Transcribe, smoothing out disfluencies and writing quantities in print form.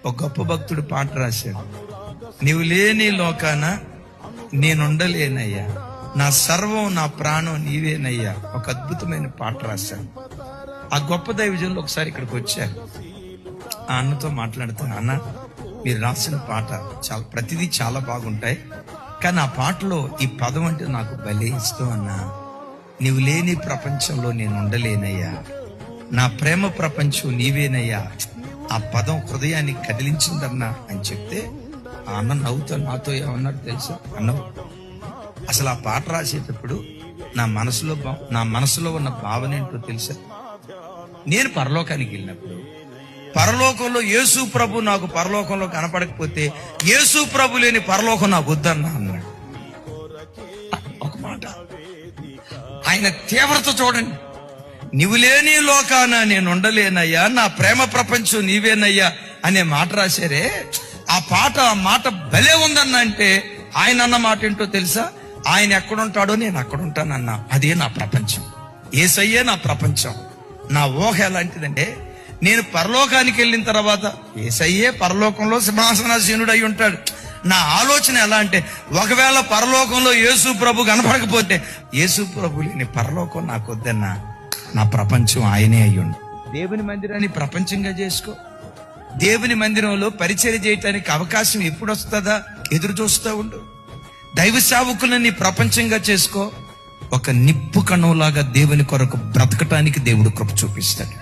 ఒక గొప్ప భక్తుడు పాట రాశాడు. నీవు లేని లోకాన నేనుండలేనయ్యా, నా సర్వం నా ప్రాణం నీవేనయ్యా. ఒక అద్భుతమైన పాట రాశాడు. ఆ గొప్ప దైవజనులు ఒకసారి ఇక్కడికి వచ్చారు. ఆ అన్నతో మాట్లాడుతాను, అన్న మీరు రాసిన పాట చాలా ప్రతిదీ చాలా బాగుంటాయి, కానీ ఆ పాటలో ఈ పదం అంటే నాకు భలే ఇష్టం అన్నా. నీవు లేని ప్రపంచంలో నేను ఉండలేనయ్యా, నా ప్రేమ ప్రపంచం నీవేనయ్యా. ఆ పదం హృదయాన్ని కదిలించిందన్నా అని చెప్తే ఆ అన్న నవ్వుతో నాతో ఏమన్నాడు తెలుసా? అన్న అసలు ఆ పాట రాసేటప్పుడు నా మనసులో ఉన్న భావన ఏంటో తెలుసా? నేను పరలోకానికి వెళ్ళినప్పుడు పరలోకంలో యేసు ప్రభు నాకు పరలోకంలో కనపడకపోతే యేసు ప్రభు లేని పరలోకం నాకు వద్దన్నా అన్నాడు. ఒక మాట, ఆయన తీవ్రత చూడండి. నీవు లేని లోకాన నేను ఉండలేనయ్యా, నా ప్రేమ ప్రపంచం నీవేనయ్యా అనే మాట రాశారే. ఆ మాట భలే ఉందన్న అంటే ఆయన అన్న మాట ఏంటో తెలుసా? ఆయన ఎక్కడుంటాడో నేను అక్కడుంటానన్నా. అదే నా ప్రపంచం, యేసయ్యే నా ప్రపంచం. నా ఊహ ఎలాంటిదంటే, నేను పరలోకానికి వెళ్ళిన తర్వాత యేసయ్యే పరలోకంలో సింహాసనాసీనుడు అయి ఉంటాడు. నా ఆలోచన ఎలా అంటే, ఒకవేళ పరలోకంలో యేసు ప్రభు కనపడకపోతే యేసు ప్రభు లేని పరలోకం నాకు వద్దన్నా. నా ప్రపంచం ఆయనే అయ్యుండు. దేవుని మందిరాన్ని ప్రపంచంగా చేసుకో. దేవుని మందిరంలో పరిచర్య చేయటానికి అవకాశం ఎప్పుడు వస్తుందా ఎదురు చూస్తూ ఉండు. దైవ సేవకులని ప్రపంచంగా చేసుకో. ఒక నిప్పు కణంలాగా దేవుని కొరకు బ్రతకటానికి దేవుడు కృప చూపిస్తాడు.